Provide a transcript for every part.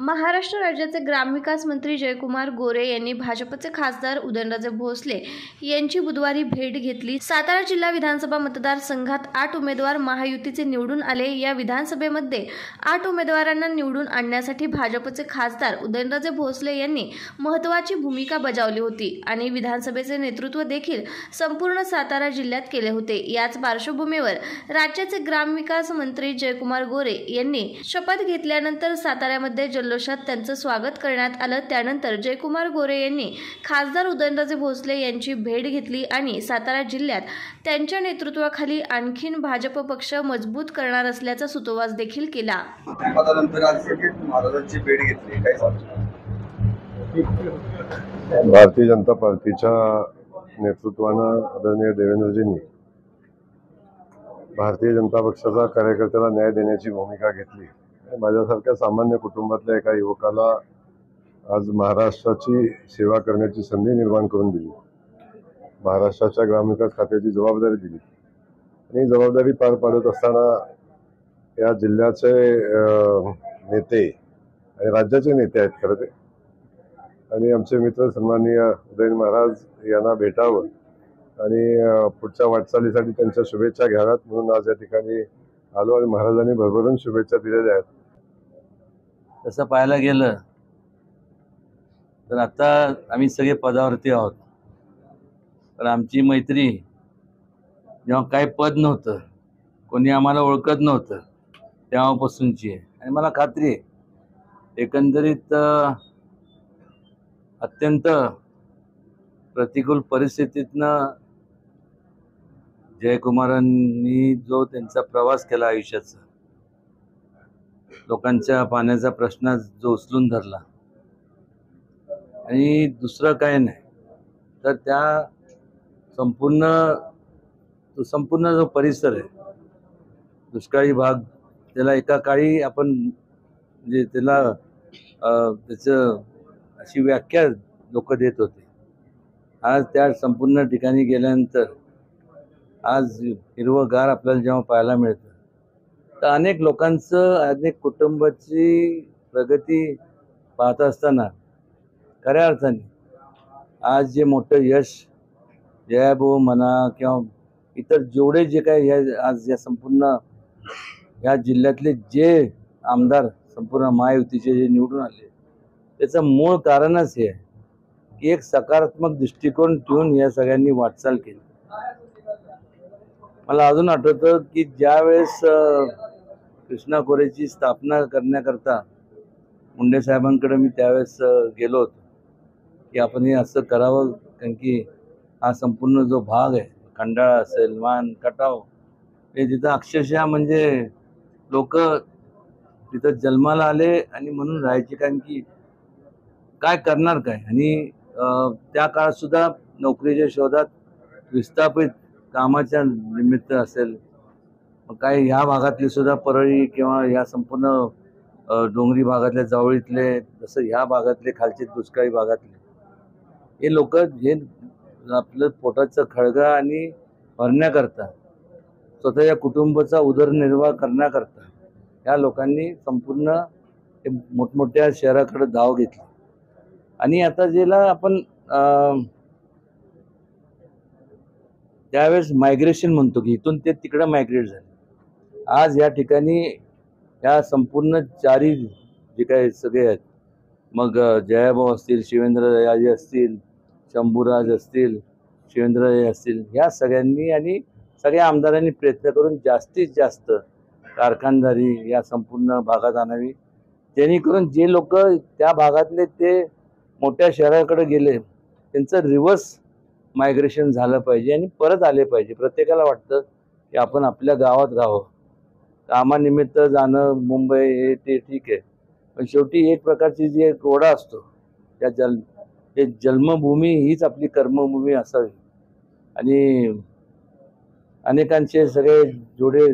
महाराष्ट्र राज्याचे ग्रामविकास मंत्री जयकुमार गोरे यांनी भाजपचे खासदार उदयनराजे भोसले यांची बुधवारी भेट घेतली। सातारा जिल्हा विधानसभा मतदारसंघात 8 उमेदवार महायुतीचे निवडून आले। या विधानसभेमध्ये 8 उमेदवारांना निवडून आणण्यासाठी भाजपचे खासदार उदयनराजे भोसले यांनी महत्त्वाची भूमिका बजावली होती आणि विधानसभेचे नेतृत्व देखील संपूर्ण सातारा जिल्ह्यात केले होते। याच पार्श्वभूमीवर राज्याचे ग्रामविकास मंत्री जयकुमार गोरे यांनी शपथ घेतल्यानंतर साताऱ्यामध्ये जल्लोषात त्यांचं स्वागत करण्यात आलं। त्यानंतर जयकुमार गोरे यांनी खासदार उदयनराजे भोसले यांची भेट घेतली आणि सातारा जिल्ह्यात त्यांच्या नेतृत्वाखाली आणखीन भाजप पक्ष मजबूत करणार असल्याचा सुतोवाच देखील केला। भारतीय जनता पार्टीच्या नेतृत्वानं आदरणीय देवेंद्रजींनी भारतीय जनता पक्षाचा कार्यकर्त्याला न्याय देण्याची भूमिका घेतली। माझ्यासारख्या सामान्य कुटुंबातल्या एका युवकाला आज महाराष्ट्राची सेवा करण्याची संधी निर्माण करून दिली, महाराष्ट्राच्या ग्रामविकास खात्याची जबाबदारी दिली आणि जबाबदारी पार पाडत असताना या जिल्ह्याचे नेते आणि राज्याचे नेते आहेत खरं ते, आणि आमचे मित्र सन्माननीय उदयन महाराज यांना भेटावं आणि पुढच्या वाटचालीसाठी त्यांच्या शुभेच्छा घ्याव्यात म्हणून आज या ठिकाणी आलो आणि महाराजांनी भरभरून शुभेच्छा दिलेल्या आहेत। तसं पाहायला गेलं तर आता आम्ही सगळे पदावरती आहोत, पण आमची मैत्री जेव्हा काही पद नव्हतं, कोणी आम्हाला ओळखत नव्हतं तेव्हापासूनची आहे आणि मला खात्री आहे एकंदरीत अत्यंत प्रतिकूल परिस्थितीतनं जयकुमारांनी जो त्यांचा प्रवास केला आयुष्याचा, लोकांच्या पाण्याचा प्रश्न जो उचलून धरला आणि दुसरं काय नाही तर त्या संपूर्ण जो परिसर आहे दुष्काळी भाग, त्याला एका काळी आपण म्हणजे त्याला त्याचं अशी व्याख्या लोक देत होते। आज त्या संपूर्ण ठिकाणी गेल्यानंतर आज हिरवंगार आपल्याला जेव्हा पाहायला मिळतं तर अनेक लोकांचं, अनेक कुटुंबाची प्रगती पाहत असताना खऱ्या अर्थाने आज जे मोठं यश जयाभाऊ म्हणा किंवा इतर जेवढे जे काही आज या संपूर्ण या जिल्ह्यातले जे आमदार संपूर्ण महायुतीचे जे निवडून आले त्याचं मूळ कारणच हे आहे की एक सकारात्मक दृष्टिकोन ठेवून या सगळ्यांनी वाटचाल केली। मला अजून आठवतं की ज्यावेळेस कृष्णा खोरेची स्थापना करण्याकरता मुंडे साहेबांकडे मी त्यावेळेस गेलो होतो की आपण हे असं करावं, कारण की हा संपूर्ण जो भाग आहे खंडाळा असेल, मान, कटाव, हे तिथं अक्षरशः म्हणजे लोक तिथं जन्माला आले आणि म्हणून राहायचे, कारण की काय करणार काय, आणि त्या काळात सुद्धा नोकरीच्या शोधात विस्थापित कामाच्या निमित्त असेल, मग काय ह्या भागातले सुद्धा परळी किंवा ह्या संपूर्ण डोंगरी भागातल्या जवळीतले, जसं ह्या भागातले खालचे दुष्काळी भागातले हे लोक हे आपलं पोटाचं खळगा आणि भरण्याकरता, स्वतःच्या कुटुंबाचा उदरनिर्वाह करण्याकरता ह्या लोकांनी संपूर्ण मोठमोठ्या शहराकडे धाव घेतली आणि आता ज्याला आपण त्यावेळेस मायग्रेशन म्हणतो की इथून ते तिकडं मायग्रेट झाले। आज या ठिकाणी या संपूर्ण चारी जे काही सगळे आहेत, मग जयाभाऊ असतील, शिवेंद्रराजे असतील, शंभूराज असतील, शिवेंद्रराजे असतील, या सगळ्यांनी आणि सगळ्या आमदारांनी प्रयत्न करून जास्तीत जास्त कारखानदारी या संपूर्ण भागात आणावी, जेणेकरून जे लोक त्या भागातले ते मोठ्या शहराकडे गेले त्यांचं रिव्हर्स मायग्रेशन झालं पाहिजे आणि परत आले पाहिजे। प्रत्येकाला वाटतं की आपण आपल्या गावात राहावं, कामानिमित्त जाणं मुंबई हे ते ठीक आहे, पण शेवटी एक प्रकारची जी एक ओढा असतो त्या जन्मभूमी हीच आपली कर्मभूमी असावी आणि अनेकांचे सगळे जोडे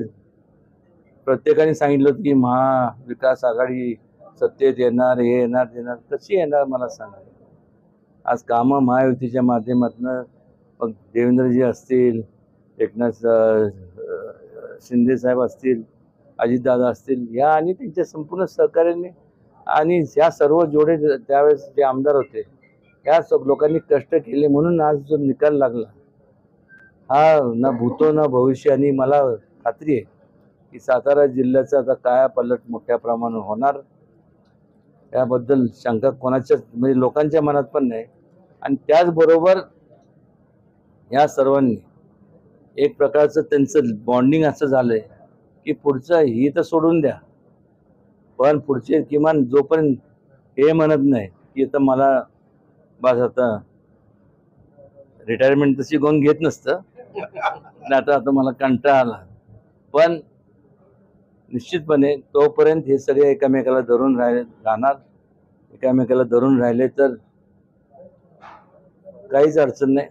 प्रत्येकाने सांगितलं होतं की महाविकास आघाडी सत्तेत येणार, हे येणार देणार, कशी येणार मला सांगा। आज कामं महायुतीच्या माध्यमातून मग देवेंद्रजी असतील, एकनाथ शिंदे साहेब असतील, अजितदादा असतील, या आणि त्यांच्या संपूर्ण सहकार्याने आणि ह्या सर्व जोडे त्यावेळेस जे आमदार होते त्या लोकांनी कष्ट केले म्हणून आज जो निकाल लागला हा ना भूतो ना भविष्य. आणि मला खात्री आहे की सातारा जिल्ह्याचा आता कायापालट मोठ्या प्रमाणावर होणार, त्याबद्दल शंका कोणाच्या म्हणजे लोकांच्या मनात पण नाही. आणि त्याचबरोबर या सर्वांनी एक प्रकारचं त्यांचं बॉन्डिंग असं झालंय की पुढचं ही तर सोडून द्या, पण पुढचे किमान जोपर्यंत हे म्हणत नाही की आता मला बस आता रिटायरमेंट तशी कोण घेत नसतं, आता मला कंटाळा आला, पण निश्चितपणे तोपर्यंत हे सगळे एकमेकाला धरून राहणार. एकमेकाला धरून राहिले तर काहीच अडचण नाही.